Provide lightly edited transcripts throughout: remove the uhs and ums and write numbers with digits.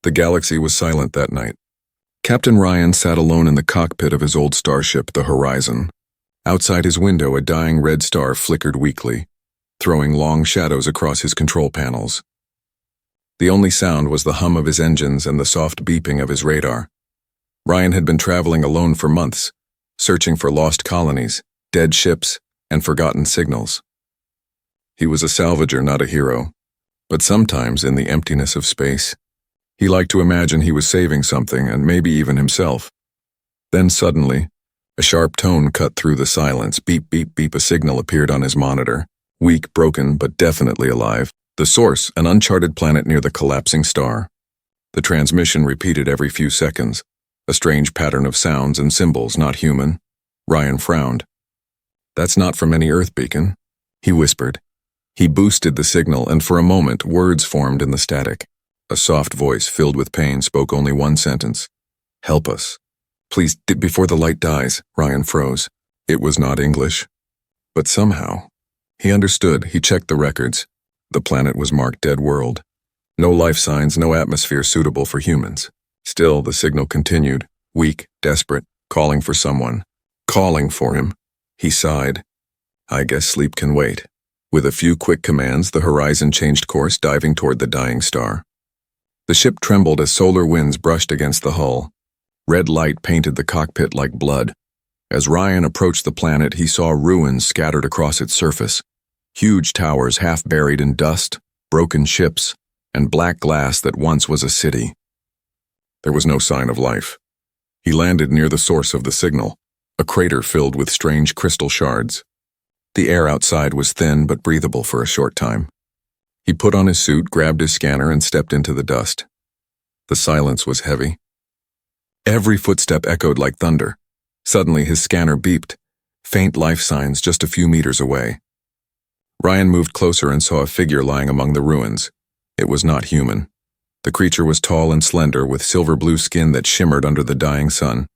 The galaxy was silent that night. Captain Ryan sat alone in the cockpit of his old starship, the Horizon. Outside his window, a dying red star flickered weakly, throwing long shadows across his control panels. The only sound was the hum of his engines and the soft beeping of his radar. Ryan had been traveling alone for months, searching for lost colonies, dead ships, and forgotten signals. He was a salvager, not a hero, but sometimes in the emptiness of space, he liked to imagine he was saving something and maybe even himself. Then suddenly, a sharp tone cut through the silence. Beep, beep, beep. A signal appeared on his monitor. Weak, broken, but definitely alive. The source, an uncharted planet near the collapsing star. The transmission repeated every few seconds, a strange pattern of sounds and symbols not human. Ryan frowned. "That's not from any Earth beacon," he whispered. He boosted the signal, and for a moment, words formed in the static. A soft voice, filled with pain, spoke only one sentence. "Help us. Please, before the light dies." Ryan froze. It was not English. But somehow, he understood. He checked the records. The planet was marked dead world. No life signs, no atmosphere suitable for humans. Still, the signal continued, weak, desperate, calling for someone. Calling for him. He sighed. "I guess sleep can wait." With a few quick commands, the Horizon changed course, diving toward the dying star. The ship trembled as solar winds brushed against the hull. Red light painted the cockpit like blood. As Ryan approached the planet, he saw ruins scattered across its surface. Huge towers half buried in dust, broken ships, and black glass that once was a city. There was no sign of life. He landed near the source of the signal, a crater filled with strange crystal shards. The air outside was thin but breathable for a short time. He put on his suit, grabbed his scanner, and stepped into the dust. The silence was heavy. Every footstep echoed like thunder. Suddenly his scanner beeped, faint life signs just a few meters away. Ryan moved closer and saw a figure lying among the ruins. It was not human. The creature was tall and slender, with silver-blue skin that shimmered under the dying sun.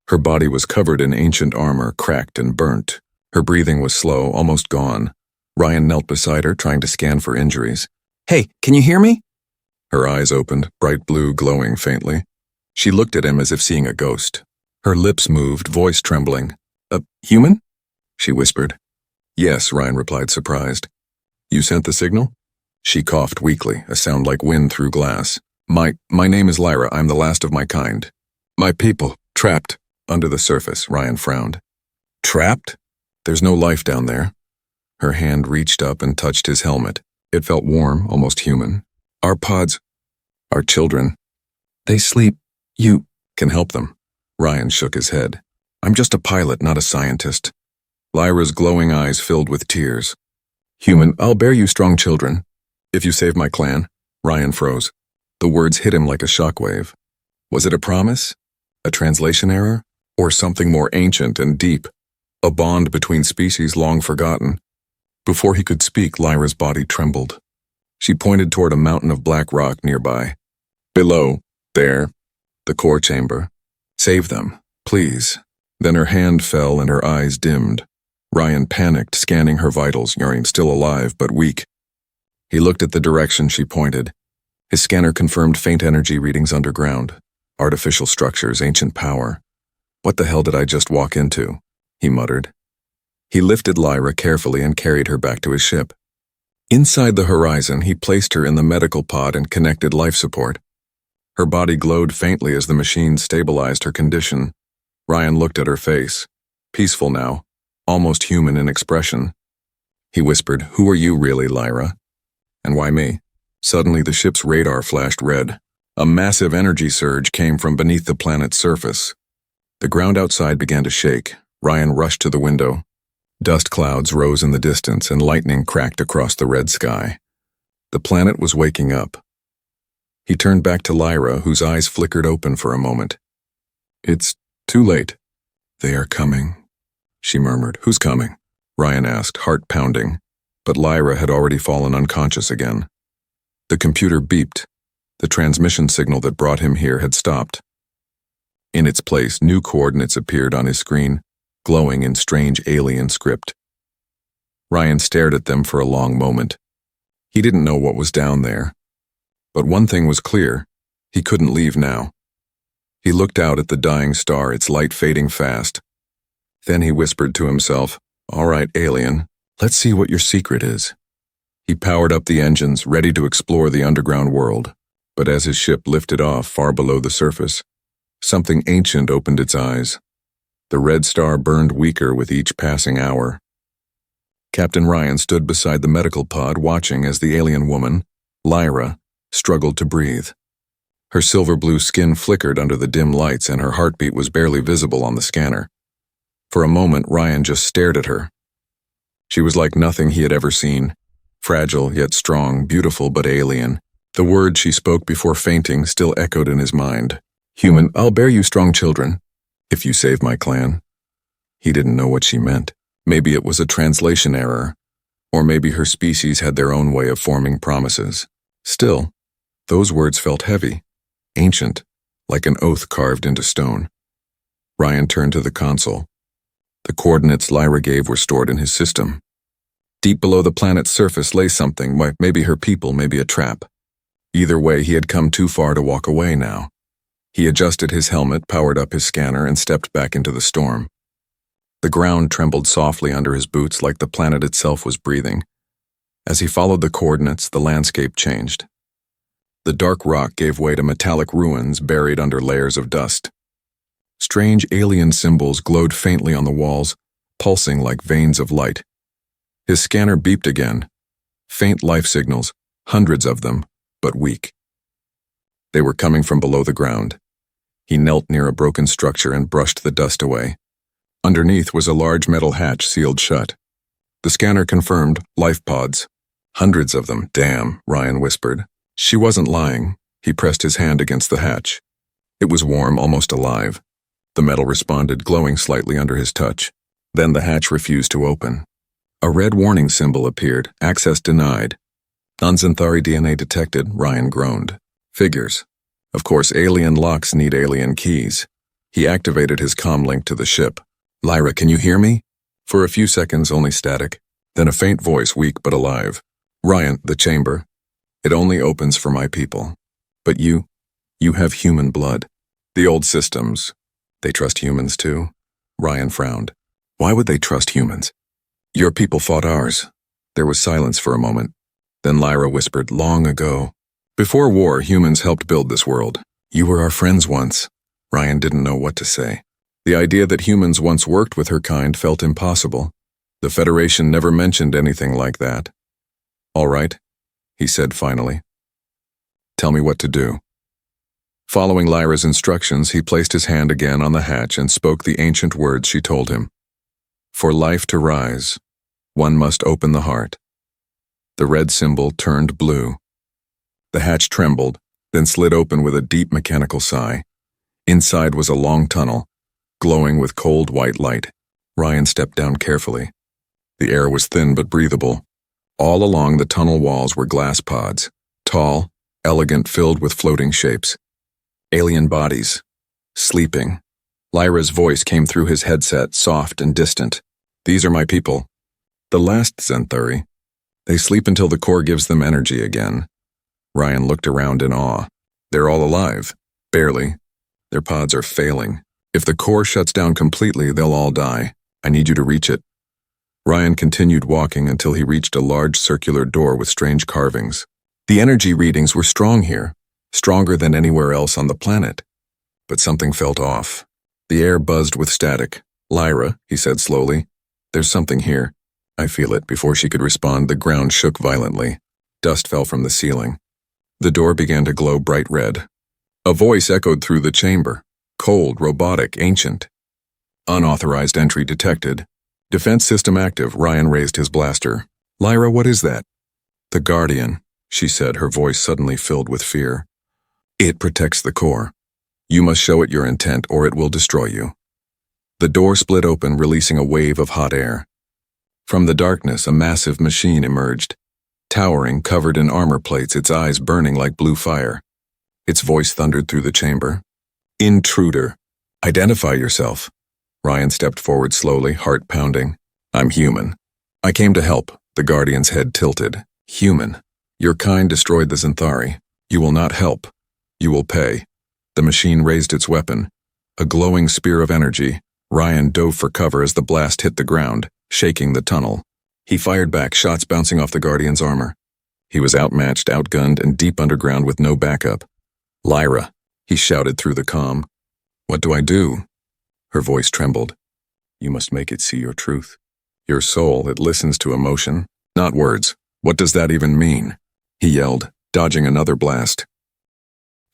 Her body was covered in ancient armor, cracked and burnt. Her breathing was slow, almost gone. Ryan knelt beside her, trying to scan for injuries. "Hey, can you hear me?" Her eyes opened, bright blue, glowing faintly. She looked at him as if seeing a ghost. Her lips moved, voice trembling. Human?" she whispered. "Yes," Ryan replied, surprised. "You sent the signal?" She coughed weakly, a sound like wind through glass. My name is Lyra. I'm the last of my kind. My people, trapped under the surface." Ryan frowned. "Trapped? There's no life down there." Her hand reached up and touched his helmet. It felt warm, almost human. "Our pods, our children, they sleep. You can help them." Ryan shook his head. "I'm just a pilot, not a scientist." Lyra's glowing eyes filled with tears. "Human, I'll bear you strong children. If you save my clan." Ryan froze. The words hit him like a shockwave. Was it a promise? A translation error? Or something more ancient and deep? A bond between species long forgotten? Before he could speak, Lyra's body trembled. She pointed toward a mountain of black rock nearby. "Below, there, the core chamber. Save them, please." Then her hand fell and her eyes dimmed. Ryan panicked, scanning her vitals, Yurian still alive but weak. He looked at the direction she pointed. His scanner confirmed faint energy readings underground. Artificial structures, ancient power. "What the hell did I just walk into?" he muttered. He lifted Lyra carefully and carried her back to his ship. Inside the Horizon, he placed her in the medical pod and connected life support. Her body glowed faintly as the machine stabilized her condition. Ryan looked at her face. Peaceful now, almost human in expression. He whispered, "Who are you really, Lyra? And why me?" Suddenly the ship's radar flashed red. A massive energy surge came from beneath the planet's surface. The ground outside began to shake. Ryan rushed to the window. Dust clouds rose in the distance and lightning cracked across the red sky. The planet was waking up. He turned back to Lyra, whose eyes flickered open for a moment. "It's too late." "They are coming," she murmured. "Who's coming?" Ryan asked, heart pounding. But Lyra had already fallen unconscious again. The computer beeped. The transmission signal that brought him here had stopped. In its place, new coordinates appeared on his screen, glowing in strange alien script. Ryan stared at them for a long moment. He didn't know what was down there. But one thing was clear. He couldn't leave now. He looked out at the dying star, its light fading fast. Then he whispered to himself, "All right, alien, let's see what your secret is." He powered up the engines, ready to explore the underground world. But as his ship lifted off far below the surface, something ancient opened its eyes. The red star burned weaker with each passing hour. Captain Ryan stood beside the medical pod, watching as the alien woman, Lyra, struggled to breathe. Her silver-blue skin flickered under the dim lights, and her heartbeat was barely visible on the scanner. For a moment, Ryan just stared at her. She was like nothing he had ever seen. Fragile yet strong, beautiful but alien. The words she spoke before fainting still echoed in his mind. "Human, I'll bear you strong children, if you save my clan." He didn't know what she meant. Maybe it was a translation error, or maybe her species had their own way of forming promises. Still, those words felt heavy, ancient, like an oath carved into stone. Ryan turned to the console. The coordinates Lyra gave were stored in his system. Deep below the planet's surface lay something, maybe her people, maybe a trap. Either way, he had come too far to walk away now. He adjusted his helmet, powered up his scanner, and stepped back into the storm. The ground trembled softly under his boots, like the planet itself was breathing. As he followed the coordinates, the landscape changed. The dark rock gave way to metallic ruins buried under layers of dust. Strange alien symbols glowed faintly on the walls, pulsing like veins of light. His scanner beeped again. Faint life signals, hundreds of them, but weak. They were coming from below the ground. He knelt near a broken structure and brushed the dust away. Underneath was a large metal hatch sealed shut. The scanner confirmed life pods. Hundreds of them, damn, Ryan whispered. She wasn't lying. He pressed his hand against the hatch. It was warm, almost alive. The metal responded, glowing slightly under his touch. Then the hatch refused to open. A red warning symbol appeared, access denied. Non-Xanthari DNA detected, Ryan groaned. Figures. Of course, alien locks need alien keys. He activated his comm link to the ship. "Lyra, can you hear me?" For a few seconds, only static. Then a faint voice, weak but alive. "Ryan, the chamber. It only opens for my people. But you have human blood. The old systems, they trust humans too?" Ryan frowned. "Why would they trust humans? Your people fought ours." There was silence for a moment. Then Lyra whispered, "Long ago. Before war, humans helped build this world. You were our friends once." Ryan didn't know what to say. The idea that humans once worked with her kind felt impossible. The Federation never mentioned anything like that. "All right," he said finally. "Tell me what to do." Following Lyra's instructions, he placed his hand again on the hatch and spoke the ancient words she told him. "For life to rise, one must open the heart." The red symbol turned blue. The hatch trembled, then slid open with a deep mechanical sigh. Inside was a long tunnel, glowing with cold white light. Ryan stepped down carefully. The air was thin but breathable. All along the tunnel walls were glass pods, tall, elegant, filled with floating shapes. Alien bodies, sleeping. Lyra's voice came through his headset, soft and distant. "These are my people. The last Xanthari. They sleep until the core gives them energy again." Ryan looked around in awe. "They're all alive. Barely. Their pods are failing. If the core shuts down completely, they'll all die. I need you to reach it." Ryan continued walking until he reached a large circular door with strange carvings. The energy readings were strong here, stronger than anywhere else on the planet. But something felt off. The air buzzed with static. "Lyra," he said slowly, "there's something here." "I feel it." Before she could respond, the ground shook violently. Dust fell from the ceiling. The door began to glow bright red. A voice echoed through the chamber. Cold, robotic, ancient. "Unauthorized entry detected. Defense system active." Ryan raised his blaster. "Lyra, what is that?" "The Guardian," she said, her voice suddenly filled with fear. "It protects the core. You must show it your intent or it will destroy you." The door split open, releasing a wave of hot air. From the darkness, a massive machine emerged. Towering, covered in armor plates, its eyes burning like blue fire. Its voice thundered through the chamber. "Intruder. Identify yourself." Ryan stepped forward slowly, heart pounding. "I'm human. I came to help." The Guardian's head tilted. "Human. Your kind destroyed the Xanthari. You will not help." You will pay. The machine raised its weapon. A glowing spear of energy. Ryan dove for cover as the blast hit the ground, shaking the tunnel. He fired back, shots bouncing off the Guardian's armor. He was outmatched, outgunned, and deep underground with no backup. "Lyra," he shouted through the comm. "What do I do?" Her voice trembled. "You must make it see your truth. Your soul, it listens to emotion, not words. What does that even mean?" he yelled, dodging another blast.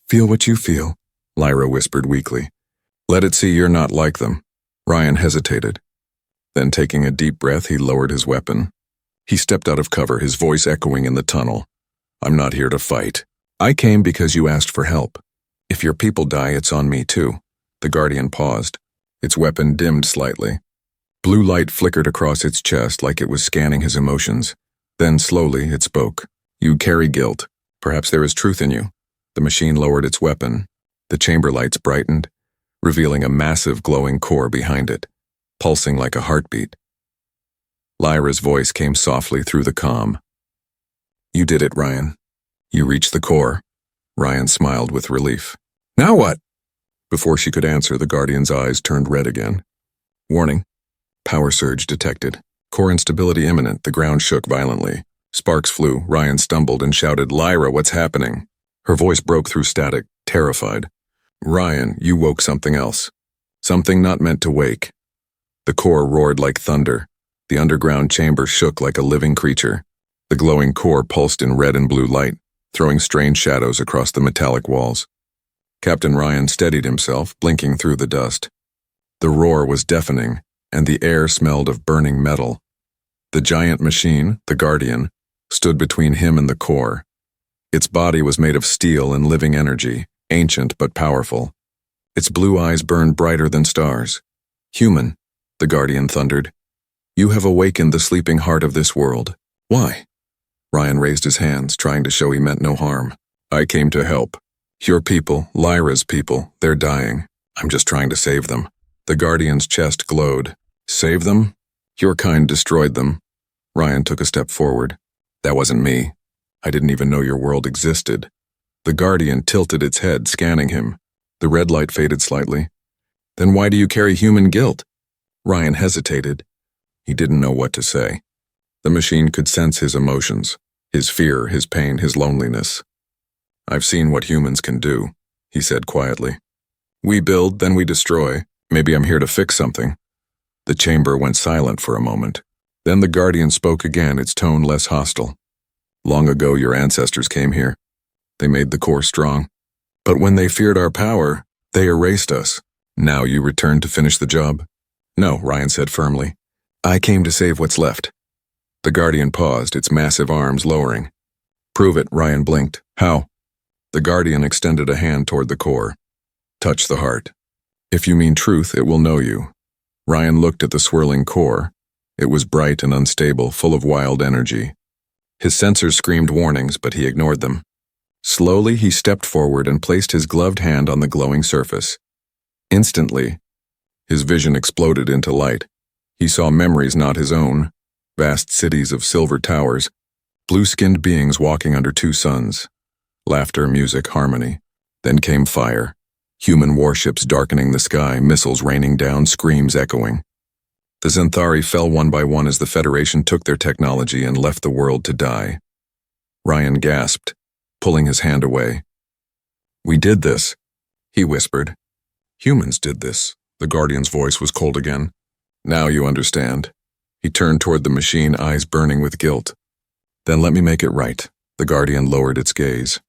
"Feel what you feel," Lyra whispered weakly. "Let it see you're not like them." Ryan hesitated. Then, taking a deep breath, he lowered his weapon. He stepped out of cover, his voice echoing in the tunnel. "I'm not here to fight. I came because you asked for help. If your people die, it's on me too." The Guardian paused. Its weapon dimmed slightly. Blue light flickered across its chest like it was scanning his emotions. Then, slowly, it spoke. "You carry guilt. Perhaps there is truth in you." The machine lowered its weapon. The chamber lights brightened, revealing a massive glowing core behind it, pulsing like a heartbeat. Lyra's voice came softly through the comm. "You did it, Ryan. You reached the core." Ryan smiled with relief. "Now what?" Before she could answer, the Guardian's eyes turned red again. "Warning. Power surge detected. Core instability imminent." The ground shook violently. Sparks flew. Ryan stumbled and shouted, "Lyra, what's happening?" Her voice broke through static, terrified. "Ryan, you woke something else. Something not meant to wake." The core roared like thunder. The underground chamber shook like a living creature. The glowing core pulsed in red and blue light, throwing strange shadows across the metallic walls. Captain Ryan steadied himself, blinking through the dust. The roar was deafening, and the air smelled of burning metal. The giant machine, the Guardian, stood between him and the core. Its body was made of steel and living energy, ancient but powerful. Its blue eyes burned brighter than stars. "Human," the Guardian thundered. "You have awakened the sleeping heart of this world. Why?" Ryan raised his hands, trying to show he meant no harm. "I came to help. Your people, Lyra's people, they're dying. I'm just trying to save them." The Guardian's chest glowed. "Save them? Your kind destroyed them." Ryan took a step forward. "That wasn't me. I didn't even know your world existed." The Guardian tilted its head, scanning him. The red light faded slightly. "Then why do you carry human guilt?" Ryan hesitated. He didn't know what to say. The machine could sense his emotions, his fear, his pain, his loneliness. "I've seen what humans can do," he said quietly. "We build, then we destroy. Maybe I'm here to fix something." The chamber went silent for a moment. Then the Guardian spoke again, its tone less hostile. "Long ago your ancestors came here. They made the core strong. But when they feared our power, they erased us. Now you return to finish the job?" "No," Ryan said firmly. "I came to save what's left." The Guardian paused, its massive arms lowering. "Prove it," Ryan blinked. "How?" The Guardian extended a hand toward the core. "Touch the heart. If you mean truth, it will know you." Ryan looked at the swirling core. It was bright and unstable, full of wild energy. His sensors screamed warnings, but he ignored them. Slowly, he stepped forward and placed his gloved hand on the glowing surface. Instantly, his vision exploded into light. He saw memories not his own, vast cities of silver towers, blue-skinned beings walking under two suns, laughter, music, harmony. Then came fire, human warships darkening the sky, missiles raining down, screams echoing. The Xanthari fell one by one as the Federation took their technology and left the world to die. Ryan gasped, pulling his hand away. "We did this," he whispered. "Humans did this." The Guardian's voice was cold again. "Now you understand." He turned toward the machine, eyes burning with guilt. "Then let me make it right." The Guardian lowered its gaze.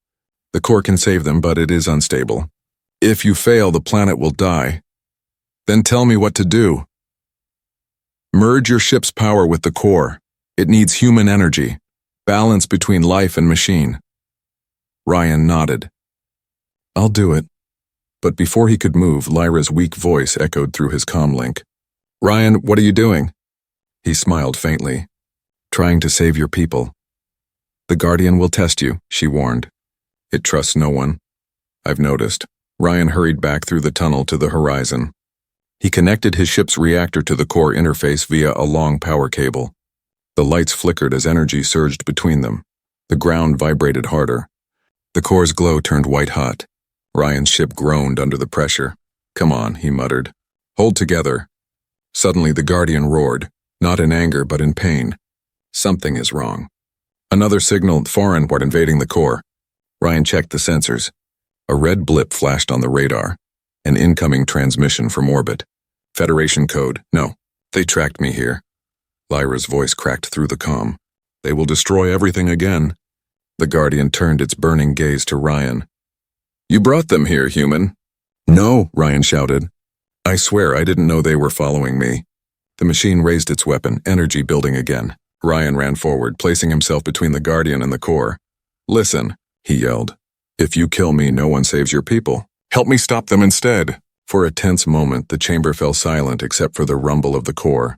"The core can save them, but it is unstable. If you fail, the planet will die. Then tell me what to do." "Merge your ship's power with the core. It needs human energy. Balance between life and machine." Ryan nodded. "I'll do it." But before he could move, Lyra's weak voice echoed through his comlink. "Ryan, what are you doing?" He smiled faintly. "Trying to save your people." "The Guardian will test you," she warned. "It trusts no one." "I've noticed." Ryan hurried back through the tunnel to the horizon. He connected his ship's reactor to the core interface via a long power cable. The lights flickered as energy surged between them. The ground vibrated harder. The core's glow turned white-hot. Ryan's ship groaned under the pressure. "Come on," he muttered. "Hold together." Suddenly the Guardian roared, not in anger but in pain. Something is wrong. Another signal, foreign, were invading the core. Ryan checked the sensors. A red blip flashed on the radar. An incoming transmission from orbit. Federation code. No, they tracked me here. Lyra's voice cracked through the comm. "They will destroy everything again." The Guardian turned its burning gaze to Ryan. "You brought them here, human." "No," Ryan shouted. "I swear I didn't know they were following me." The machine raised its weapon, energy building again. Ryan ran forward, placing himself between the Guardian and the core. "Listen," he yelled. "If you kill me, no one saves your people. Help me stop them instead." For a tense moment, the chamber fell silent except for the rumble of the core.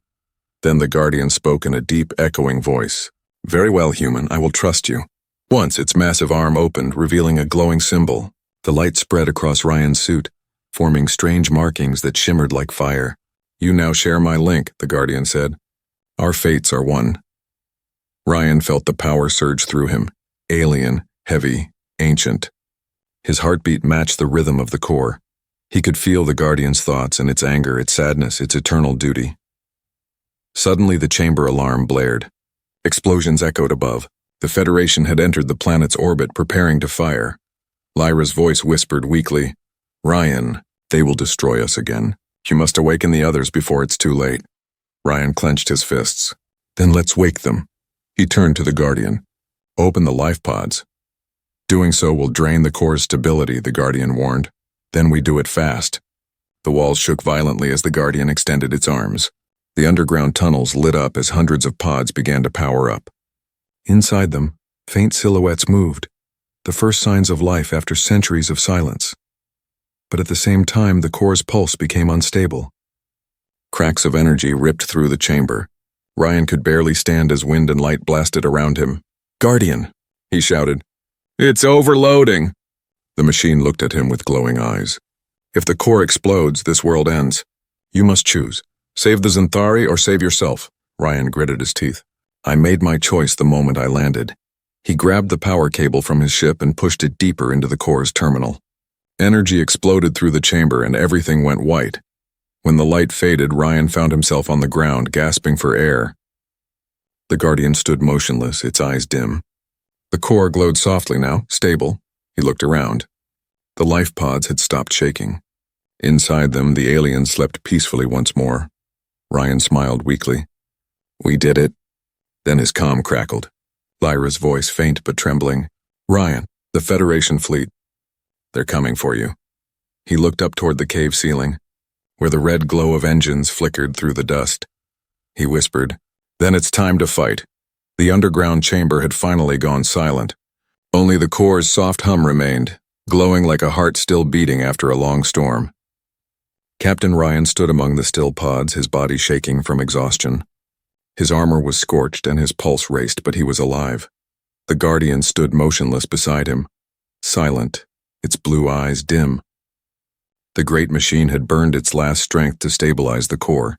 Then the Guardian spoke in a deep, echoing voice. "Very well, human, I will trust you." Once its massive arm opened, revealing a glowing symbol. The light spread across Ryan's suit, forming strange markings that shimmered like fire. "You now share my link," the Guardian said. "Our fates are one." Ryan felt the power surge through him, alien, heavy, ancient. His heartbeat matched the rhythm of the core. He could feel the Guardian's thoughts and its anger, its sadness, its eternal duty. Suddenly the chamber alarm blared. Explosions echoed above. The Federation had entered the planet's orbit, preparing to fire. Lyra's voice whispered weakly, "Ryan, they will destroy us again. You must awaken the others before it's too late." Ryan clenched his fists. "Then let's wake them." He turned to the Guardian. "Open the life pods." "Doing so will drain the core's stability," the Guardian warned. "Then we do it fast." The walls shook violently as the Guardian extended its arms. The underground tunnels lit up as hundreds of pods began to power up. Inside them, faint silhouettes moved, the first signs of life after centuries of silence. But at the same time, the core's pulse became unstable. Cracks of energy ripped through the chamber. Ryan could barely stand as wind and light blasted around him. "Guardian!" he shouted. "It's overloading!" The machine looked at him with glowing eyes. "If the core explodes, this world ends. You must choose. Save the Xanthari or save yourself." Ryan gritted his teeth. "I made my choice the moment I landed." He grabbed the power cable from his ship and pushed it deeper into the core's terminal. Energy exploded through the chamber and everything went white. When the light faded, Ryan found himself on the ground, gasping for air. The Guardian stood motionless, its eyes dim. The core glowed softly now, stable. He looked around. The life pods had stopped shaking. Inside them, the aliens slept peacefully once more. Ryan smiled weakly. "We did it." Then his comm crackled. Lyra's voice faint but trembling. "Ryan, the Federation fleet. They're coming for you." He looked up toward the cave ceiling, where the red glow of engines flickered through the dust. He whispered, "Then it's time to fight." The underground chamber had finally gone silent. Only the core's soft hum remained, glowing like a heart still beating after a long storm. Captain Ryan stood among the still pods, his body shaking from exhaustion. His armor was scorched and his pulse raced, but he was alive. The Guardian stood motionless beside him, silent, its blue eyes dim. The great machine had burned its last strength to stabilize the core.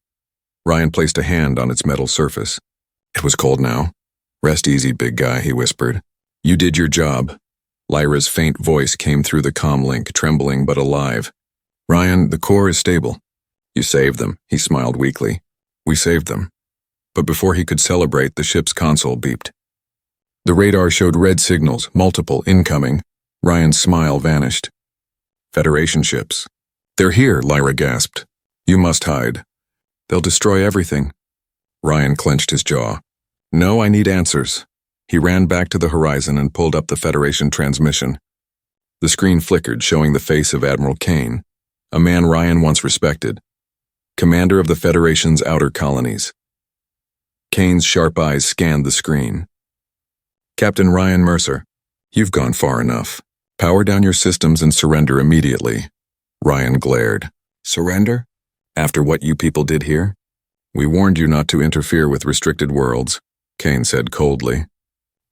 Ryan placed a hand on its metal surface. It was cold now. "Rest easy, big guy," he whispered. "You did your job." Lyra's faint voice came through the comm link, trembling but alive. "Ryan, the core is stable." "You saved them," he smiled weakly. "We saved them." But before he could celebrate, the ship's console beeped. The radar showed red signals, multiple, incoming. Ryan's smile vanished. "Federation ships." "They're here," Lyra gasped. "You must hide. They'll destroy everything." Ryan clenched his jaw. "No, I need answers." He ran back to the horizon and pulled up the Federation transmission. The screen flickered, showing the face of Admiral Kane, a man Ryan once respected, commander of the Federation's outer colonies. Kane's sharp eyes scanned the screen. "Captain Ryan Mercer, you've gone far enough. Power down your systems and surrender immediately." Ryan glared. "Surrender? After what you people did here?" "We warned you not to interfere with restricted worlds," Kane said coldly.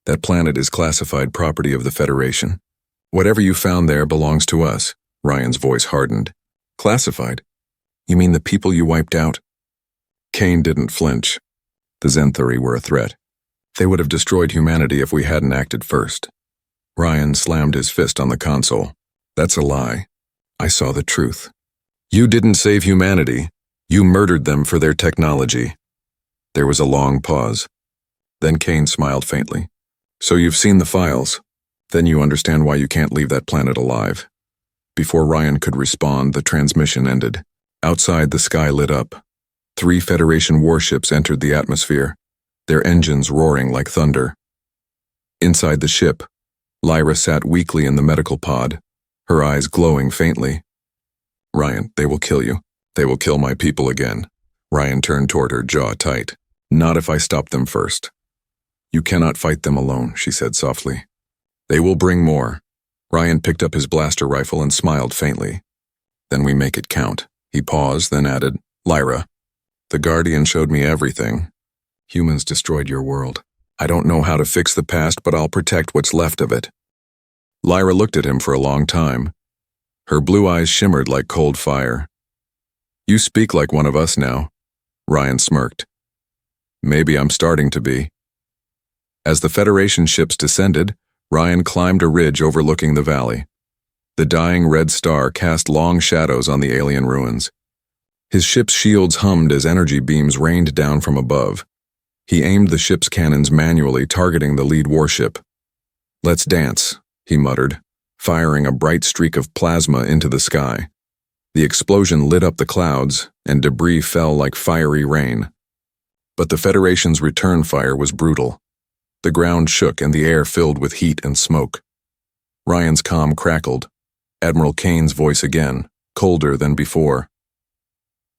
"That planet is classified property of the Federation. Whatever you found there belongs to us." Ryan's voice hardened. "Classified? You mean the people you wiped out?" Kane didn't flinch. The Xanthari were a threat. They would have destroyed humanity if we hadn't acted first. Ryan slammed his fist on the console. That's a lie. I saw the truth. You didn't save humanity. You murdered them for their technology. There was a long pause. Then Kane smiled faintly. So you've seen the files. Then you understand why you can't leave that planet alive. Before Ryan could respond, the transmission ended. Outside, the sky lit up. 3 Federation warships entered the atmosphere, their engines roaring like thunder. Inside the ship, Lyra sat weakly in the medical pod, her eyes glowing faintly. Ryan, they will kill you. They will kill my people again. Ryan turned toward her, jaw tight. Not if I stop them first. You cannot fight them alone, she said softly. They will bring more. Ryan picked up his blaster rifle and smiled faintly. Then we make it count. He paused, then added, Lyra, the Guardian showed me everything. Humans destroyed your world. I don't know how to fix the past, but I'll protect what's left of it. Lyra looked at him for a long time. Her blue eyes shimmered like cold fire. You speak like one of us now. Ryan smirked. Maybe I'm starting to be. As the Federation ships descended, Ryan climbed a ridge overlooking the valley. The dying red star cast long shadows on the alien ruins. His ship's shields hummed as energy beams rained down from above. He aimed the ship's cannons manually, targeting the lead warship. Let's dance, he muttered, firing a bright streak of plasma into the sky. The explosion lit up the clouds, and debris fell like fiery rain. But the Federation's return fire was brutal. The ground shook and the air filled with heat and smoke. Ryan's comm crackled. Admiral Kane's voice again, colder than before.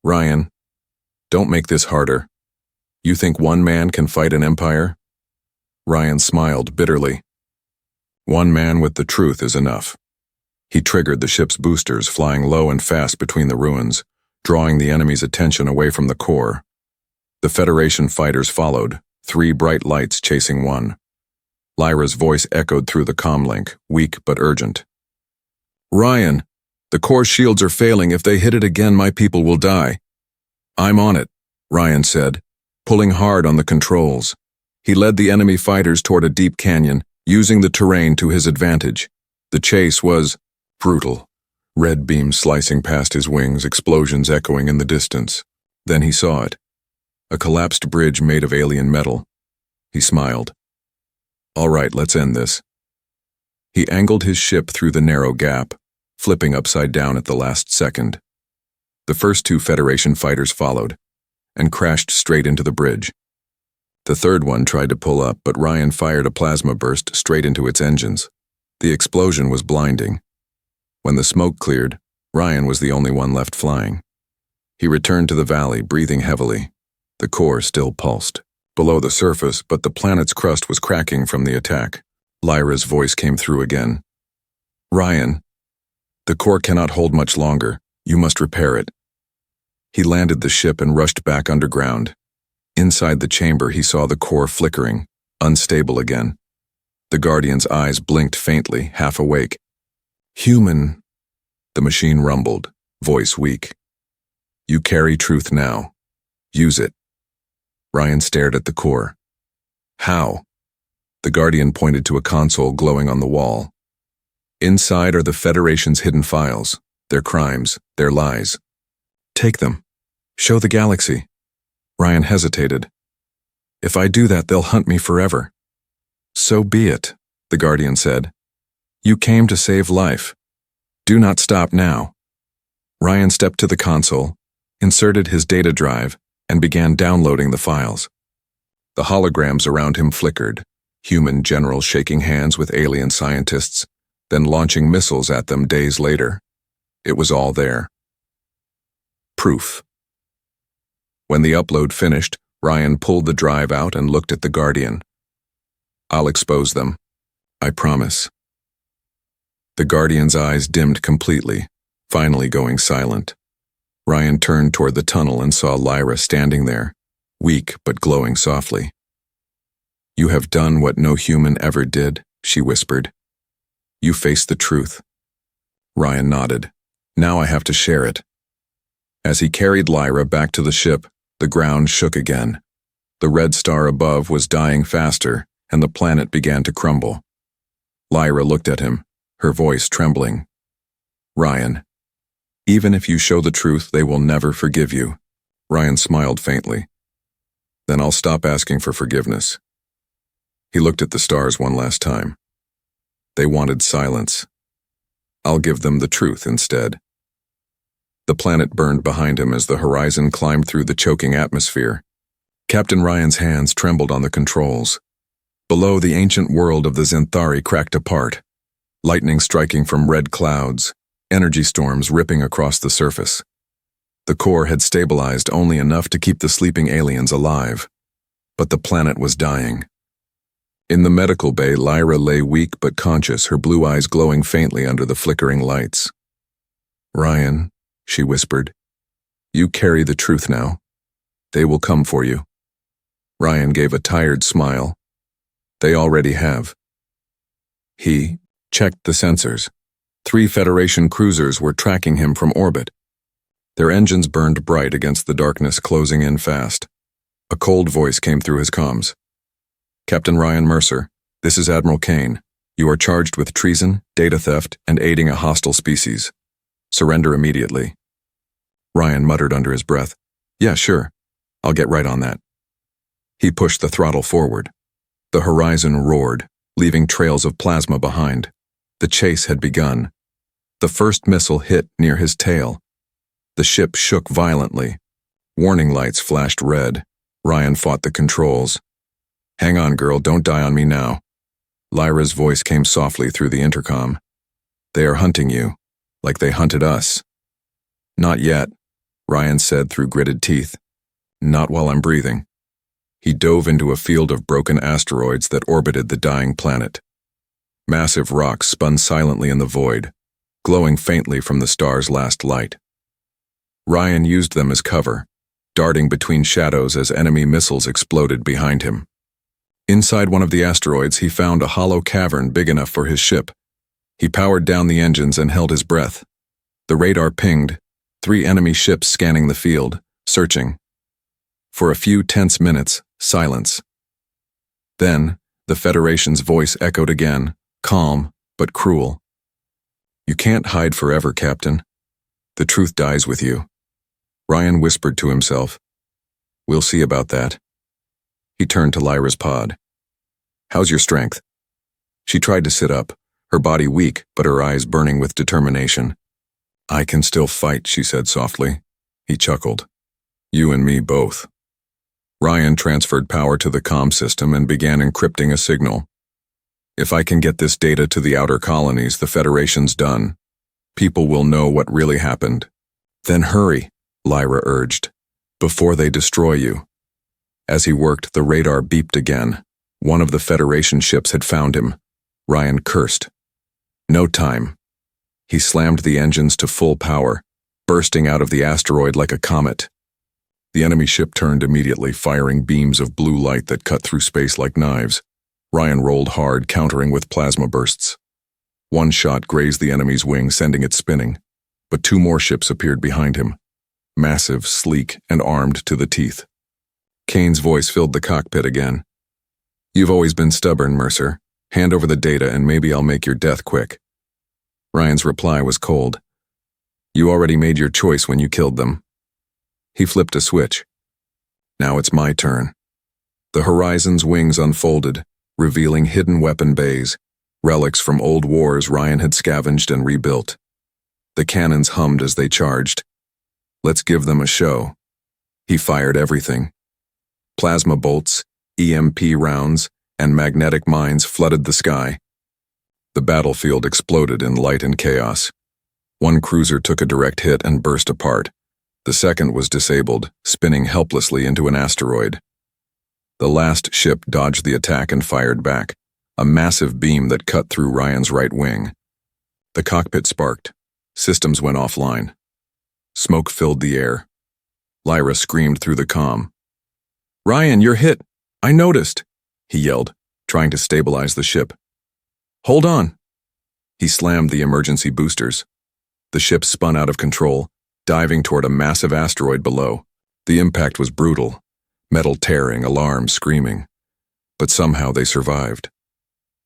Ryan, don't make this harder. You think one man can fight an empire? Ryan smiled bitterly. One man with the truth is enough. He triggered the ship's boosters, flying low and fast between the ruins, drawing the enemy's attention away from the core. The Federation fighters followed, 3 bright lights chasing one. Lyra's voice echoed through the comlink, weak but urgent. Ryan, the core shields are failing. If they hit it again, my people will die. I'm on it, Ryan said, pulling hard on the controls. He led the enemy fighters toward a deep canyon, using the terrain to his advantage. The chase was brutal. Red beams slicing past his wings, explosions echoing in the distance. Then he saw it. A collapsed bridge made of alien metal. He smiled. All right, let's end this. He angled his ship through the narrow gap, flipping upside down at the last second. The first 2 Federation fighters followed, and crashed straight into the bridge. The third one tried to pull up, but Ryan fired a plasma burst straight into its engines. The explosion was blinding. When the smoke cleared, Ryan was the only one left flying. He returned to the valley, breathing heavily. The core still pulsed, below the surface, but the planet's crust was cracking from the attack. Lyra's voice came through again. Ryan, the core cannot hold much longer. You must repair it. He landed the ship and rushed back underground. Inside the chamber, he saw the core flickering, unstable again. The Guardian's eyes blinked faintly, half awake. Human, the machine rumbled, voice weak. You carry truth now. Use it. Ryan stared at the core. How? The Guardian pointed to a console glowing on the wall. Inside are the Federation's hidden files, their crimes, their lies. Take them. Show the galaxy. Ryan hesitated. If I do that, they'll hunt me forever. So be it, the Guardian said. You came to save life. Do not stop now. Ryan stepped to the console, inserted his data drive, and began downloading the files. The holograms around him flickered, human generals shaking hands with alien scientists, then launching missiles at them days later. It was all there. Proof. When the upload finished, Ryan pulled the drive out and looked at the Guardian. I'll expose them. I promise. The Guardian's eyes dimmed completely, finally going silent. Ryan turned toward the tunnel and saw Lyra standing there, weak but glowing softly. You have done what no human ever did, she whispered. You face the truth. Ryan nodded. Now I have to share it. As he carried Lyra back to the ship, the ground shook again. The red star above was dying faster, and the planet began to crumble. Lyra looked at him, her voice trembling. Ryan, even if you show the truth, they will never forgive you. Ryan smiled faintly. Then I'll stop asking for forgiveness. He looked at the stars one last time. They wanted silence. I'll give them the truth instead. The planet burned behind him as the horizon climbed through the choking atmosphere. Captain Ryan's hands trembled on the controls. Below, the ancient world of the Zenthari cracked apart, lightning striking from red clouds, energy storms ripping across the surface. The core had stabilized only enough to keep the sleeping aliens alive, but the planet was dying. In the medical bay, Lyra lay weak but conscious, her blue eyes glowing faintly under the flickering lights. Ryan, she whispered, you carry the truth now. They will come for you. Ryan gave a tired smile. They already have. He checked the sensors. 3 Federation cruisers were tracking him from orbit. Their engines burned bright against the darkness closing in fast. A cold voice came through his comms. Captain Ryan Mercer, this is Admiral Kane. You are charged with treason, data theft, and aiding a hostile species. Surrender immediately. Ryan muttered under his breath, yeah, sure. I'll get right on that. He pushed the throttle forward. The horizon roared, leaving trails of plasma behind. The chase had begun. The first missile hit near his tail. The ship shook violently. Warning lights flashed red. Ryan fought the controls. Hang on, girl, don't die on me now. Lyra's voice came softly through the intercom. They are hunting you, like they hunted us. Not yet, Ryan said through gritted teeth. Not while I'm breathing. He dove into a field of broken asteroids that orbited the dying planet. Massive rocks spun silently in the void, glowing faintly from the star's last light. Ryan used them as cover, darting between shadows as enemy missiles exploded behind him. Inside one of the asteroids, he found a hollow cavern big enough for his ship. He powered down the engines and held his breath. The radar pinged, 3 enemy ships scanning the field, searching. For a few tense minutes, silence. Then, the Federation's voice echoed again, calm but cruel. You can't hide forever, Captain. The truth dies with you. Ryan whispered to himself. We'll see about that. He turned to Lyra's pod. How's your strength? She tried to sit up, her body weak but her eyes burning with determination. I can still fight, she said softly. He chuckled. You and me both. Ryan transferred power to the comm system and began encrypting a signal. If I can get this data to the outer colonies, the Federation's done. People will know what really happened. Then hurry, Lyra urged, before they destroy you. As he worked, the radar beeped again. One of the Federation ships had found him. Ryan cursed. No time. He slammed the engines to full power, bursting out of the asteroid like a comet. The enemy ship turned immediately, firing beams of blue light that cut through space like knives. Ryan rolled hard, countering with plasma bursts. One shot grazed the enemy's wing, sending it spinning. But 2 more ships appeared behind him. Massive, sleek, and armed to the teeth. Kane's voice filled the cockpit again. You've always been stubborn, Mercer. Hand over the data and maybe I'll make your death quick. Ryan's reply was cold. You already made your choice when you killed them. He flipped a switch. Now it's my turn. The horizon's wings unfolded, revealing hidden weapon bays, relics from old wars Ryan had scavenged and rebuilt. The cannons hummed as they charged. Let's give them a show. He fired everything. Plasma bolts, EMP rounds, and magnetic mines flooded the sky. The battlefield exploded in light and chaos. One cruiser took a direct hit and burst apart. The second was disabled, spinning helplessly into an asteroid. The last ship dodged the attack and fired back, a massive beam that cut through Ryan's right wing. The cockpit sparked. Systems went offline. Smoke filled the air. Lyra screamed through the comm. Ryan, you're hit! I noticed! He yelled, trying to stabilize the ship. Hold on! He slammed the emergency boosters. The ship spun out of control, diving toward a massive asteroid below. The impact was brutal, metal tearing, alarms screaming. But somehow they survived.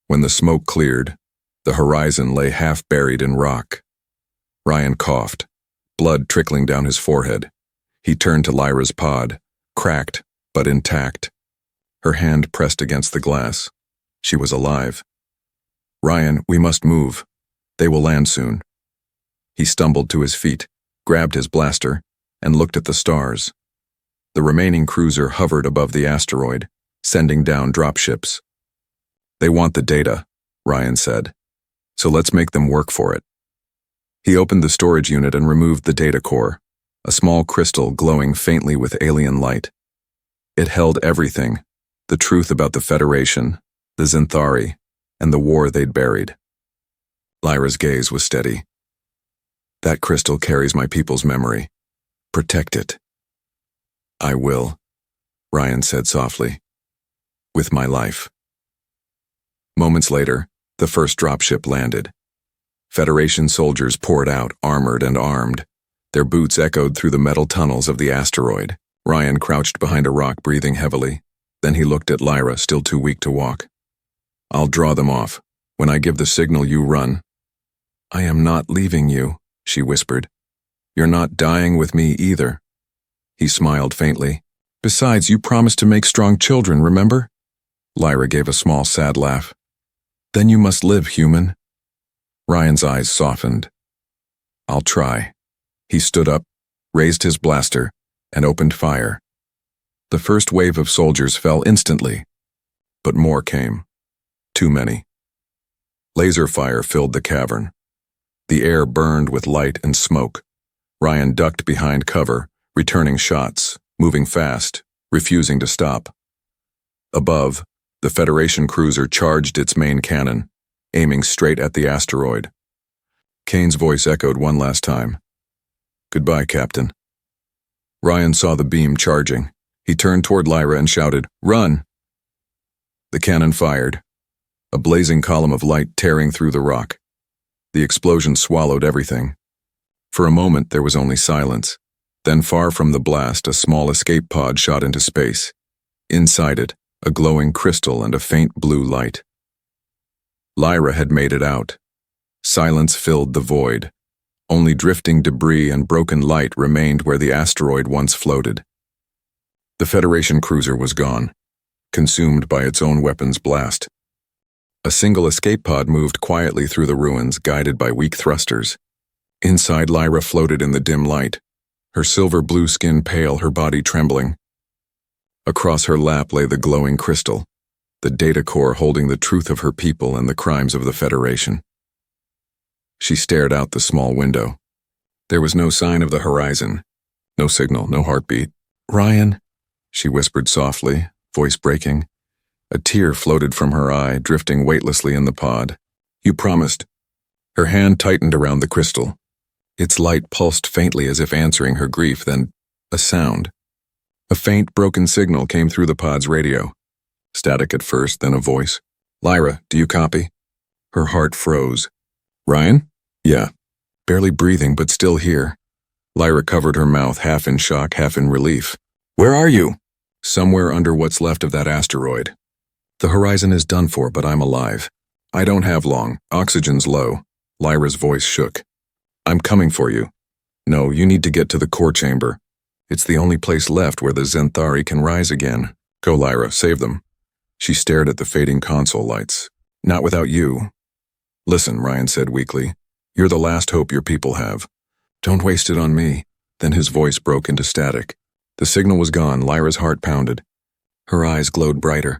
When the smoke cleared, the horizon lay half buried in rock. Ryan coughed, blood trickling down his forehead. He turned to Lyra's pod, cracked but intact. Her hand pressed against the glass. She was alive. "Ryan, we must move. They will land soon." He stumbled to his feet, grabbed his blaster, and looked at the stars. The remaining cruiser hovered above the asteroid, sending down dropships. "They want the data," Ryan said, "so let's make them work for it." He opened the storage unit and removed the data core, a small crystal glowing faintly with alien light. It held everything, the truth about the Federation, the Xanthari, and the war they'd buried. Lyra's gaze was steady. "That crystal carries my people's memory. Protect it." "I will," Ryan said softly. "With my life." Moments later, the first dropship landed. Federation soldiers poured out, armored and armed. Their boots echoed through the metal tunnels of the asteroid. Ryan crouched behind a rock, breathing heavily. Then he looked at Lyra, still too weak to walk. "I'll draw them off. When I give the signal, you run." "I am not leaving you," she whispered. "You're not dying with me either." He smiled faintly. "Besides, you promised to make strong children, remember?" Lyra gave a small, sad laugh. "Then you must live, human." Ryan's eyes softened. "I'll try." He stood up, raised his blaster, and opened fire. The first wave of soldiers fell instantly, but more came. Too many. Laser fire filled the cavern. The air burned with light and smoke. Ryan ducked behind cover, returning shots, moving fast, refusing to stop. Above, the Federation cruiser charged its main cannon, aiming straight at the asteroid. Kane's voice echoed one last time. "Goodbye, Captain." Ryan saw the beam charging. He turned toward Lyra and shouted, "Run!" The cannon fired, a blazing column of light tearing through the rock. The explosion swallowed everything. For a moment, there was only silence. Then, far from the blast, a small escape pod shot into space. Inside it, a glowing crystal and a faint blue light. Lyra had made it out. Silence filled the void. Only drifting debris and broken light remained where the asteroid once floated. The Federation cruiser was gone, consumed by its own weapons blast. A single escape pod moved quietly through the ruins, guided by weak thrusters. Inside, Lyra floated in the dim light, her silver blue skin pale, her body trembling. Across her lap lay the glowing crystal, the data core holding the truth of her people and the crimes of the Federation. She stared out the small window. There was no sign of the horizon, no signal, no heartbeat. "Ryan," she whispered softly, voice breaking. A tear floated from her eye, drifting weightlessly in the pod. "You promised." Her hand tightened around the crystal. Its light pulsed faintly as if answering her grief, then a sound. A faint, broken signal came through the pod's radio. Static at first, then a voice. "Lyra, do you copy?" Her heart froze. "Ryan?" "Yeah." Barely breathing, but still here. Lyra covered her mouth, half in shock, half in relief. "Where are you?" "Somewhere under what's left of that asteroid. The horizon is done for, but I'm alive. I don't have long. Oxygen's low." Lyra's voice shook. "I'm coming for you. No, you need to get to the core chamber. It's the only place left where the Xanthari can rise again. Go, Lyra, save them." She stared at the fading console lights. "Not without you." "Listen," Ryan said weakly. "You're the last hope your people have. Don't waste it on me." Then his voice broke into static. The signal was gone. Lyra's heart pounded. Her eyes glowed brighter.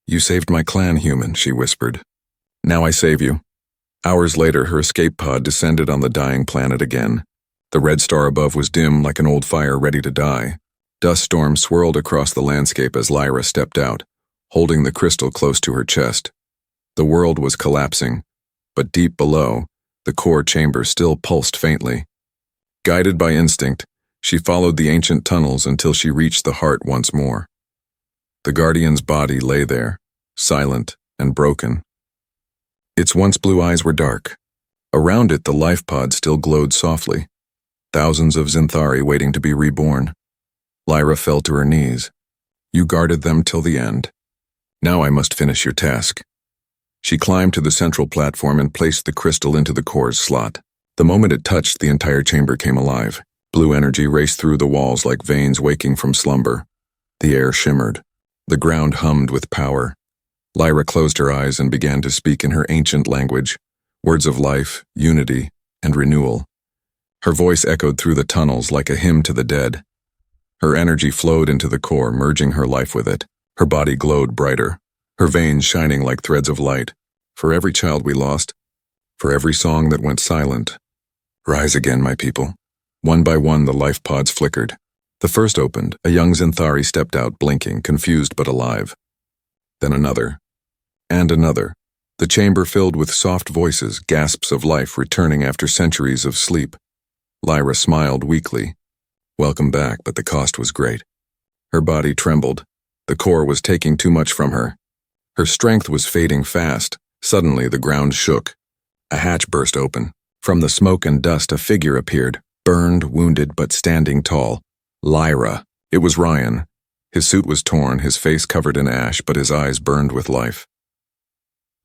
"You saved my clan, human," she whispered. "Now I save you." Hours later, her escape pod descended on the dying planet again. The red star above was dim like an old fire ready to die. Dust storms swirled across the landscape as Lyra stepped out, holding the crystal close to her chest. The world was collapsing, but deep below, the core chamber still pulsed faintly. Guided by instinct, she followed the ancient tunnels until she reached the heart once more. The Guardian's body lay there, silent and broken. Its once blue eyes were dark. Around it, the life pod still glowed softly. Thousands of Xanthari waiting to be reborn. Lyra fell to her knees. "You guarded them till the end. Now I must finish your task." She climbed to the central platform and placed the crystal into the core's slot. The moment it touched, the entire chamber came alive. Blue energy raced through the walls like veins waking from slumber. The air shimmered. The ground hummed with power. Lyra closed her eyes and began to speak in her ancient language, words of life, unity, and renewal. Her voice echoed through the tunnels like a hymn to the dead. Her energy flowed into the core, merging her life with it. Her body glowed brighter, her veins shining like threads of light. For every child we lost, for every song that went silent. Rise again, my people. One by one, the life pods flickered. The first opened. A young Xanthari stepped out, blinking, confused but alive. Then another. And another. The chamber filled with soft voices, gasps of life returning after centuries of sleep. Lyra smiled weakly. Welcome back, but the cost was great. Her body trembled. The core was taking too much from her. Her strength was fading fast. Suddenly, the ground shook. A hatch burst open. From the smoke and dust, a figure appeared, burned, wounded, but standing tall. Lyra. It was Ryan. His suit was torn, his face covered in ash, but his eyes burned with life.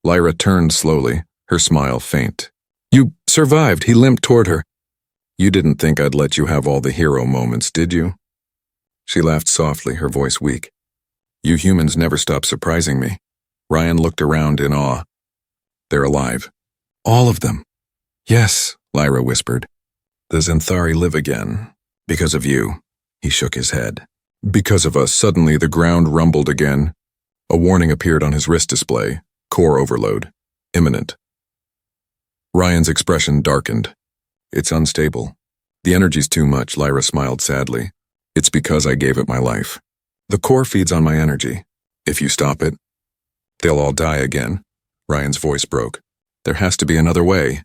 Lyra turned slowly, her smile faint. You survived, he limped toward her. You didn't think I'd let you have all the hero moments, did you? She laughed softly, her voice weak. You humans never stop surprising me. Ryan looked around in awe. They're alive. All of them. Yes, Lyra whispered. The Xanthari live again. Because of you. He shook his head. Because of us, suddenly the ground rumbled again. A warning appeared on his wrist display. Core overload. Imminent. Ryan's expression darkened. It's unstable. The energy's too much, Lyra smiled sadly. It's because I gave it my life. The core feeds on my energy. If you stop it, they'll all die again. Ryan's voice broke. There has to be another way.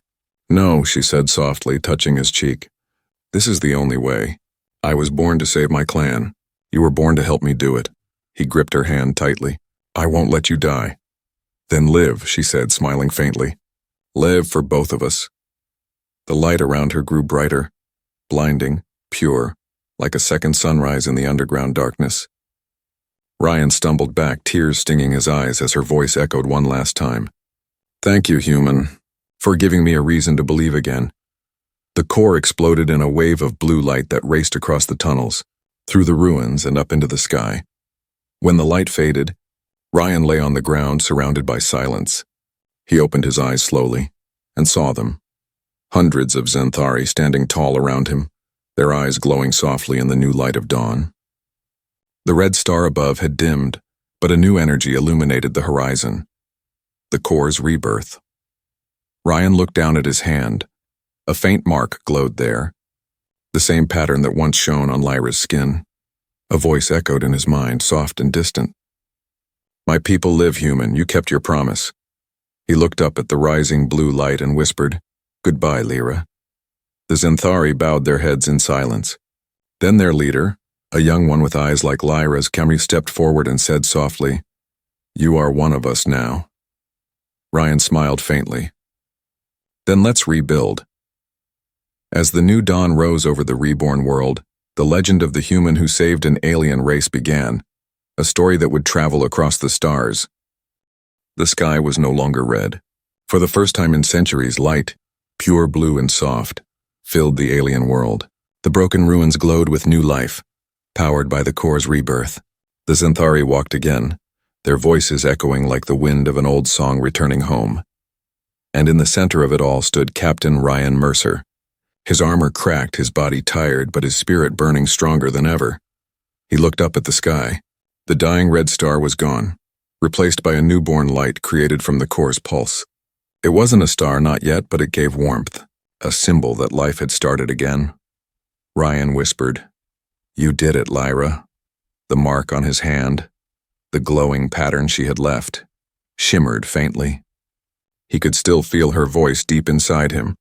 No, she said softly, touching his cheek. This is the only way. I was born to save my clan. You were born to help me do it. He gripped her hand tightly. I won't let you die. Then live, she said, smiling faintly. Live for both of us. The light around her grew brighter, blinding, pure, like a second sunrise in the underground darkness. Ryan stumbled back, tears stinging his eyes as her voice echoed one last time. Thank you, human, for giving me a reason to believe again. The core exploded in a wave of blue light that raced across the tunnels, through the ruins and up into the sky. When the light faded, Ryan lay on the ground surrounded by silence. He opened his eyes slowly and saw them. Hundreds of Xanthari standing tall around him, their eyes glowing softly in the new light of dawn. The red star above had dimmed, but a new energy illuminated the horizon. The core's rebirth. Ryan looked down at his hand. A faint mark glowed there, the same pattern that once shone on Lyra's skin. A voice echoed in his mind, soft and distant. My people live, human, you kept your promise. He looked up at the rising blue light and whispered, Goodbye, Lyra. The Xanthari bowed their heads in silence. Then their leader, a young one with eyes like Lyra's, stepped forward and said softly, You are one of us now. Ryan smiled faintly. Then let's rebuild. As the new dawn rose over the reborn world, the legend of the human who saved an alien race began, a story that would travel across the stars. The sky was no longer red. For the first time in centuries, light, pure blue and soft, filled the alien world. The broken ruins glowed with new life, powered by the core's rebirth. The Xanthari walked again, their voices echoing like the wind of an old song returning home. And in the center of it all stood Captain Ryan Mercer. His armor cracked, his body tired, but his spirit burning stronger than ever. He looked up at the sky. The dying red star was gone, replaced by a newborn light created from the core's pulse. It wasn't a star, not yet, but it gave warmth, a symbol that life had started again. Ryan whispered, You did it, Lyra. The mark on his hand, the glowing pattern she had left, shimmered faintly. He could still feel her voice deep inside him.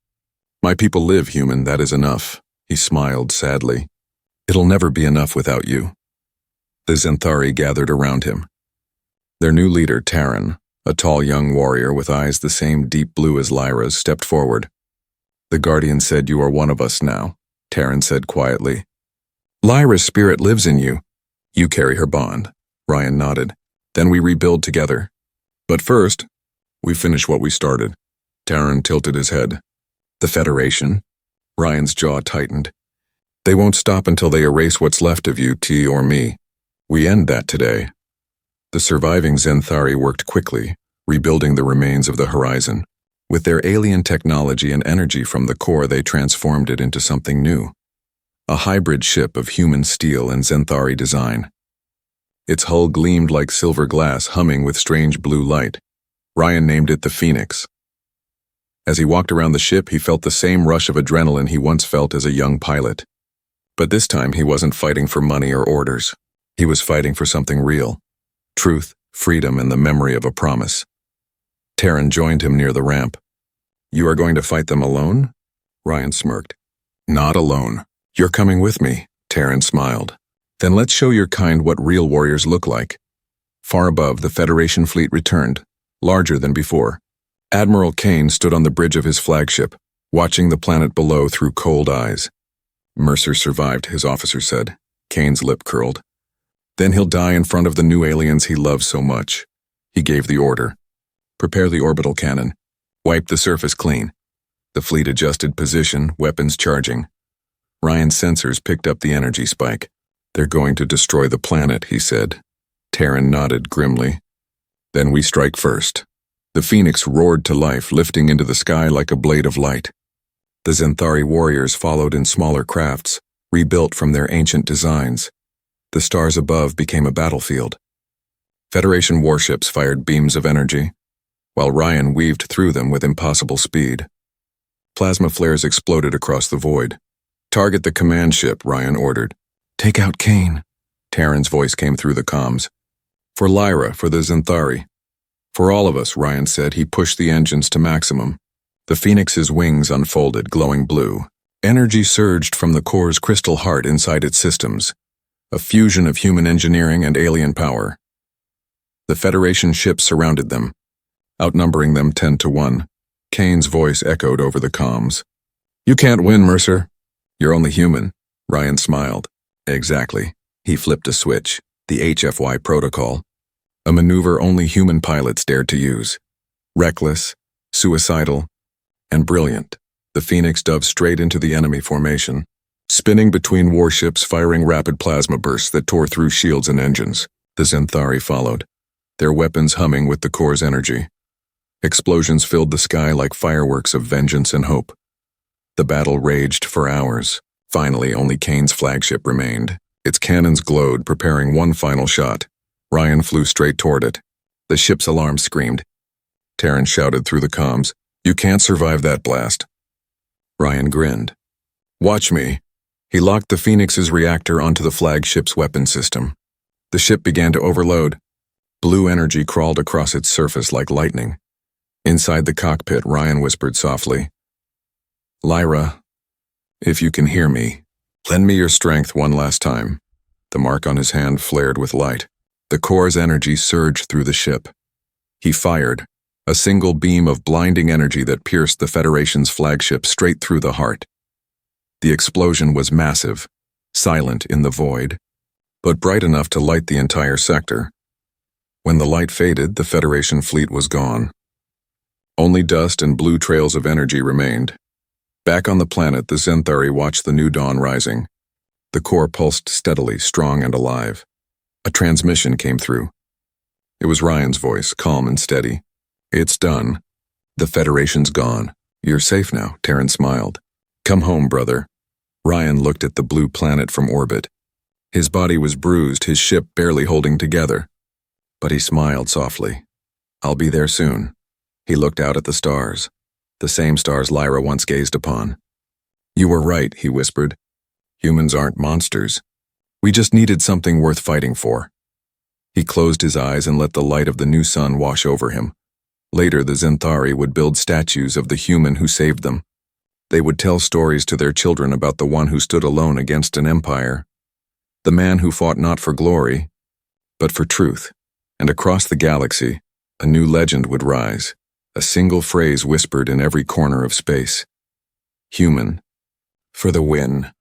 My people live, human, that is enough. He smiled sadly. It'll never be enough without you. The Xanthari gathered around him. Their new leader, Taryn, a tall young warrior with eyes the same deep blue as Lyra's, stepped forward. The Guardian said, You are one of us now, Taryn said quietly. Lyra's spirit lives in you. You carry her bond. Ryan nodded. Then we rebuild together. But first, we finish what we started. Taryn tilted his head. The Federation? Ryan's jaw tightened. They won't stop until they erase what's left of you, T or me. We end that today. The surviving Zenthari worked quickly, rebuilding the remains of the horizon. With their alien technology and energy from the core, they transformed it into something new. A hybrid ship of human steel and Zenthari design. Its hull gleamed like silver glass, humming with strange blue light. Ryan named it the Phoenix. As he walked around the ship, he felt the same rush of adrenaline he once felt as a young pilot. But this time he wasn't fighting for money or orders. He was fighting for something real. Truth, freedom, and the memory of a promise. Terran joined him near the ramp. You are going to fight them alone? Ryan smirked. Not alone. You're coming with me, Terran smiled. Then let's show your kind what real warriors look like. Far above, the Federation fleet returned, larger than before. Admiral Kane stood on the bridge of his flagship, watching the planet below through cold eyes. Mercer survived, his officer said. Kane's lip curled. Then he'll die in front of the new aliens he loves so much. He gave the order. Prepare the orbital cannon. Wipe the surface clean. The fleet adjusted position, weapons charging. Ryan's sensors picked up the energy spike. They're going to destroy the planet, he said. Terran nodded grimly. Then we strike first. The Phoenix roared to life, lifting into the sky like a blade of light. The Zenthari warriors followed in smaller crafts, rebuilt from their ancient designs. The stars above became a battlefield. Federation warships fired beams of energy, while Ryan weaved through them with impossible speed. Plasma flares exploded across the void. Target the command ship, Ryan ordered. Take out Kane. Terran's voice came through the comms. For Lyra, for the Zenthari. For all of us, Ryan said. He pushed the engines to maximum. The Phoenix's wings unfolded, glowing blue. Energy surged from the core's crystal heart inside its systems. A fusion of human engineering and alien power. The Federation ships surrounded them, outnumbering them 10-1. Kane's voice echoed over the comms. You can't win, Mercer. You're only human. Ryan smiled. Exactly. He flipped a switch. The HFY protocol. A maneuver only human pilots dared to use. Reckless, suicidal, and brilliant. The Phoenix dove straight into the enemy formation, spinning between warships, firing rapid plasma bursts that tore through shields and engines. The Zenthari followed, their weapons humming with the core's energy. Explosions filled the sky like fireworks of vengeance and hope. The battle raged for hours. Finally, only Kane's flagship remained. Its cannons glowed, preparing one final shot. Ryan flew straight toward it. The ship's alarm screamed. Terran shouted through the comms, You can't survive that blast. Ryan grinned. Watch me. He locked the Phoenix's reactor onto the flagship's weapon system. The ship began to overload. Blue energy crawled across its surface like lightning. Inside the cockpit, Ryan whispered softly, Lyra, if you can hear me, lend me your strength one last time. The mark on his hand flared with light. The core's energy surged through the ship. He fired, a single beam of blinding energy that pierced the Federation's flagship straight through the heart. The explosion was massive, silent in the void, but bright enough to light the entire sector. When the light faded, the Federation fleet was gone. Only dust and blue trails of energy remained. Back on the planet, the Zenthari watched the new dawn rising. The core pulsed steadily, strong and alive. A transmission came through. It was Ryan's voice, calm and steady. It's done. The Federation's gone. You're safe now, Terran smiled. Come home, brother. Ryan looked at the blue planet from orbit. His body was bruised, his ship barely holding together. But he smiled softly. I'll be there soon. He looked out at the stars, the same stars Lyra once gazed upon. You were right, he whispered. Humans aren't monsters. We just needed something worth fighting for. He closed his eyes and let the light of the new sun wash over him. Later, the Zenthari would build statues of the human who saved them. They would tell stories to their children about the one who stood alone against an empire, the man who fought not for glory, but for truth. And across the galaxy, a new legend would rise, a single phrase whispered in every corner of space. Human, for the win.